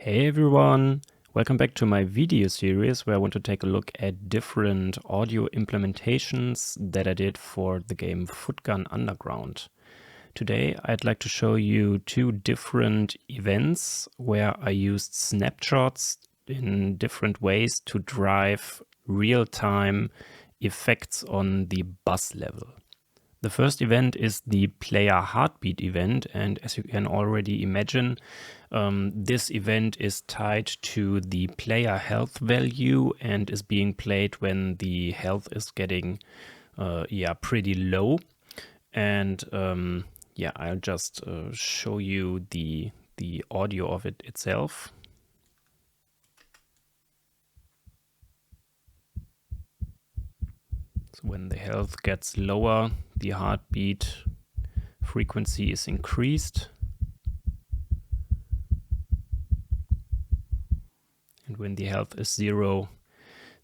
Hey everyone, welcome back to my video series where I want to take a look at different audio implementations that I did for the game Footgun Underground. Today I'd like to show you two different events where I used snapshots in different ways to drive real-time effects on the buzz level. The first event is the player heartbeat event, and as you can already imagine, this event is tied to the player health value and is being played when the health is getting pretty low. And I'll just show you the audio of it itself. So when the health gets lower, the heartbeat frequency is increased. And when the health is 0,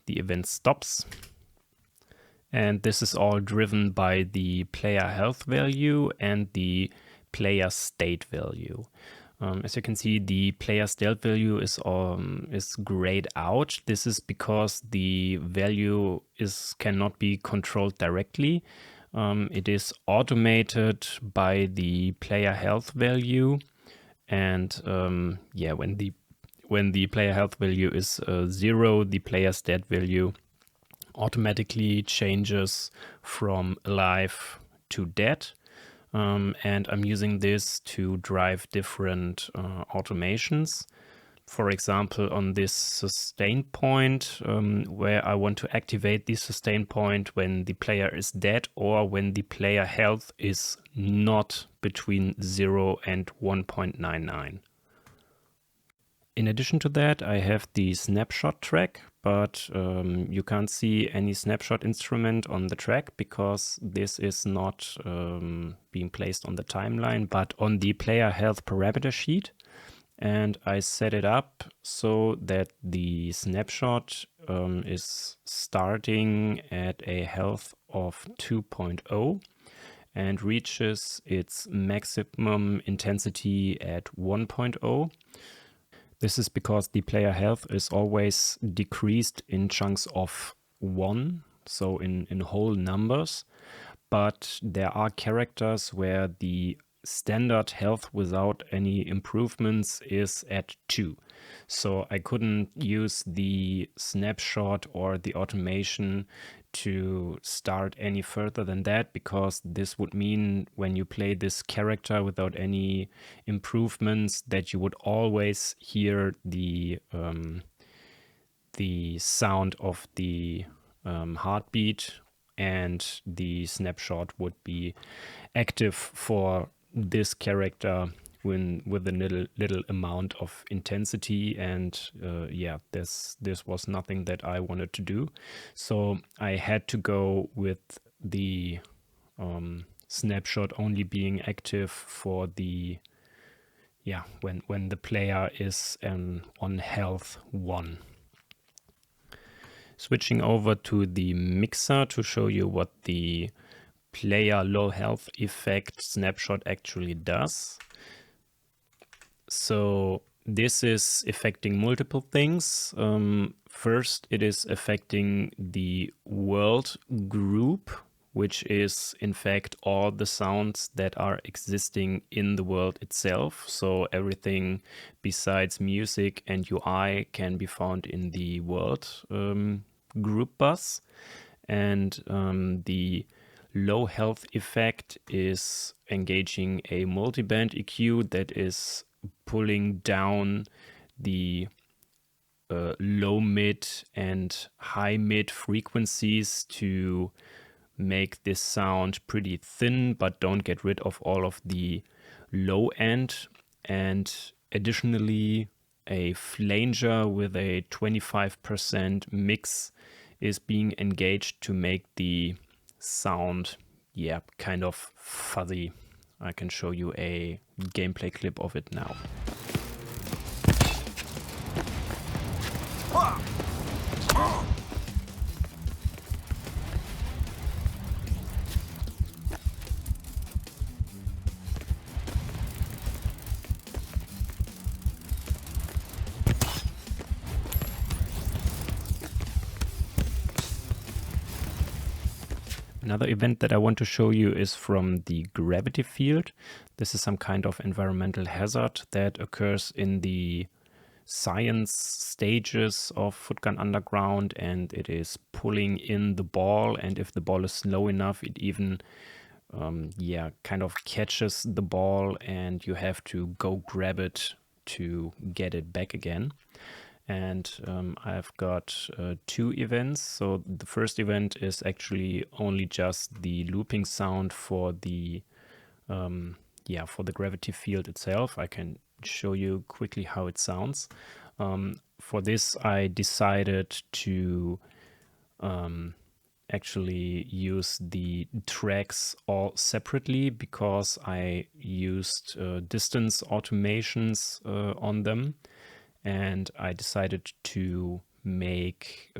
the event stops. And this is all driven by the player health value and the player state value. As you can see, the player state value is grayed out. This is because the value cannot be controlled directly. It is automated by the player health value, and when the player health value is 0, the player stat value automatically changes from alive to dead. And I'm using this to drive different automations. For example, on this sustain point, where I want to activate the sustain point when the player is dead or when the player health is not between 0 and 1.99. In addition to that, I have the snapshot track, but you can't see any snapshot instrument on the track because this is not being placed on the timeline, but on the player health parameter sheet. And I set it up so that the snapshot is starting at a health of 2.0 and reaches its maximum intensity at 1.0. This is because the player health is always decreased in chunks of 1, so in whole numbers. But there are characters where the standard health without any improvements is at 2. So I couldn't use the snapshot or the automation to start any further than that, because this would mean when you play this character without any improvements that you would always hear the sound of the heartbeat, and the snapshot would be active for this character with a little amount of intensity, and this was nothing that I wanted to do. So I had to go with the snapshot only being active for the when the player is on health 1. Switching over to the mixer to show you what the player low health effect snapshot actually does. So this is affecting multiple things. First, it is affecting the world group, which is in fact all the sounds that are existing in the world itself. So everything besides music and UI can be found in the world group bus. And the low health effect is engaging a multiband EQ that is pulling down the low mid and high mid frequencies to make this sound pretty thin, but don't get rid of all of the low end. And additionally, a flanger with a 25% mix is being engaged to make the sound kind of fuzzy. I can show you a gameplay clip of it now. Another event that I want to show you is from the gravity field. This is some kind of environmental hazard that occurs in the science stages of Footgun Underground, and it is pulling in the ball, and if the ball is slow enough, it even kind of catches the ball, and you have to go grab it to get it back again. And I've got two events. So the first event is actually only just the looping sound for the for the gravity field itself. I can show you quickly how it sounds. For this, I decided to actually use the tracks all separately because I used distance automations on them, and I decided to make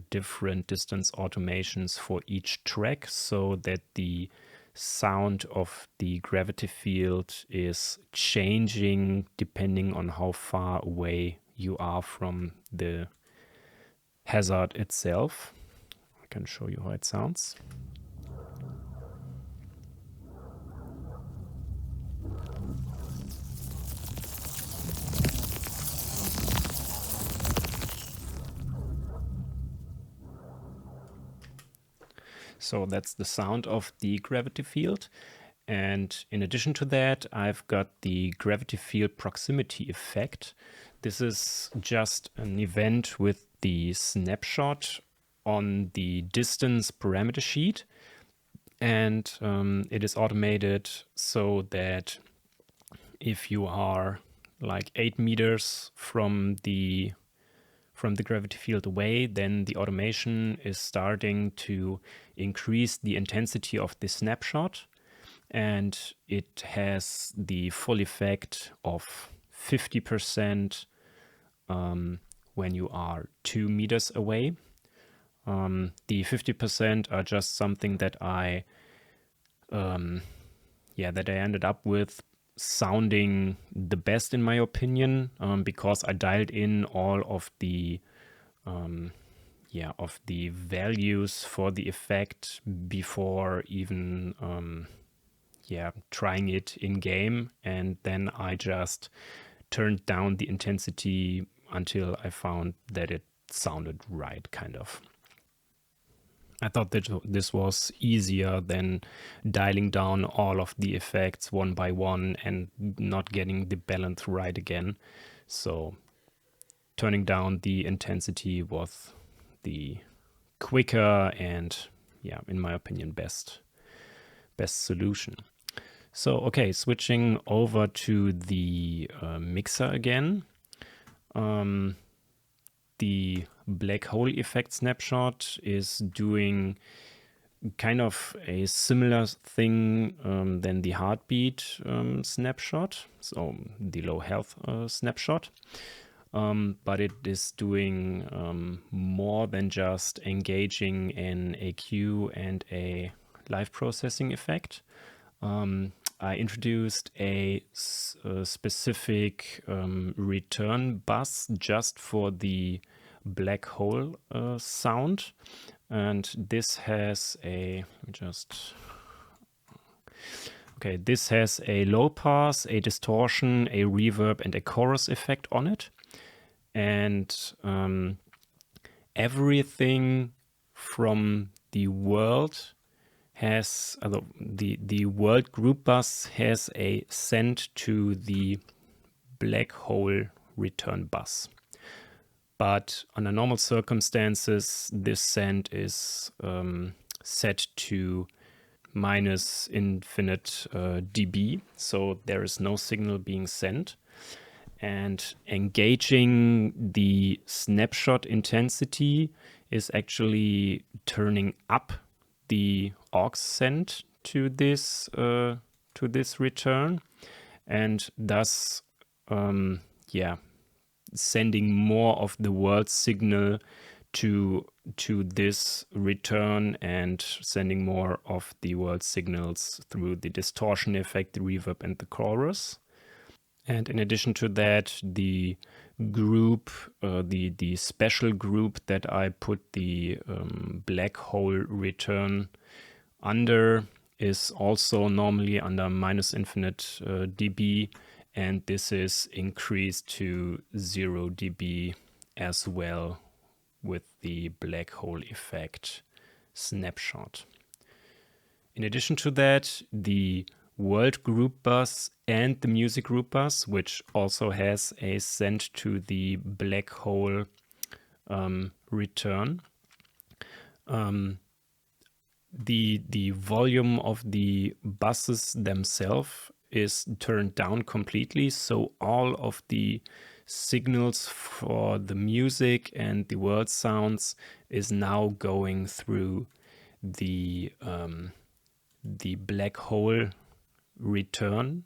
different distance automations for each track so that the sound of the gravity field is changing depending on how far away you are from the hazard itself. I can show you how it sounds. So that's the sound of the gravity field. And in addition to that, I've got the gravity field proximity effect. This is just an event with the snapshot on the distance parameter sheet. And it is automated so that if you are like 8 meters from the gravity field away, then the automation is starting to increase the intensity of the snapshot, and it has the full effect of 50% when you are 2 meters away. The 50% are just something that I ended up with sounding the best in my opinion, because I dialed in all of the values for the effect before even trying it in game, and then I just turned down the intensity until I found that it sounded right, kind of. I thought that this was easier than dialing down all of the effects one by one and not getting the balance right again. So turning down the intensity was the quicker and, in my opinion, best solution. So, okay, switching over to the mixer again. The black hole effect snapshot is doing kind of a similar thing than the heartbeat snapshot, so the low health snapshot. But it is doing more than just engaging an AQ and a live processing effect. I introduced a specific return bus just for the black hole sound, and this has this has a low pass, a distortion, a reverb, and a chorus effect on it, and everything from the world has the world group bus has a send to the black hole return bus. But under normal circumstances, this send is set to minus infinite dB, so there is no signal being sent. And engaging the snapshot intensity is actually turning up the aux send to this return, and thus sending more of the world signal to this return and sending more of the world signals through the distortion effect, the reverb, and the chorus. And in addition to that, the group, the special group that I put the black hole return under is also normally under minus infinite dB, and this is increased to 0 dB as well with the black hole effect snapshot. In addition to that, the world group bus and the music group bus, which also has a send to the black hole return. The volume of the buses themselves is turned down completely, so all of the signals for the music and the world sounds is now going through the black hole return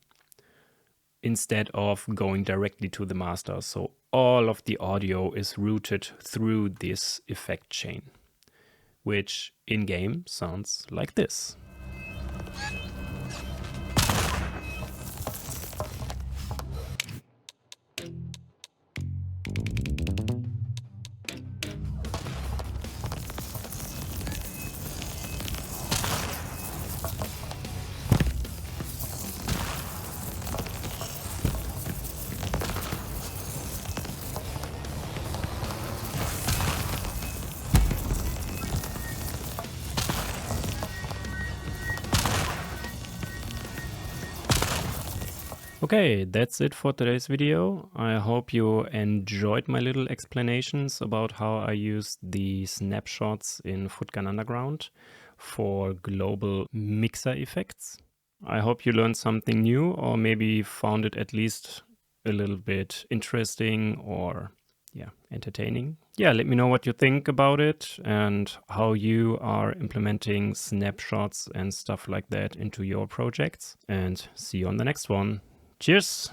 instead of going directly to the master. So all of the audio is routed through this effect chain, which in-game sounds like this. Okay, that's it for today's video. I hope you enjoyed my little explanations about how I used the snapshots in Footgun Underground for global mixer effects. I hope you learned something new, or maybe found it at least a little bit interesting or entertaining. Yeah, let me know what you think about it and how you are implementing snapshots and stuff like that into your projects. And see you on the next one. Cheers!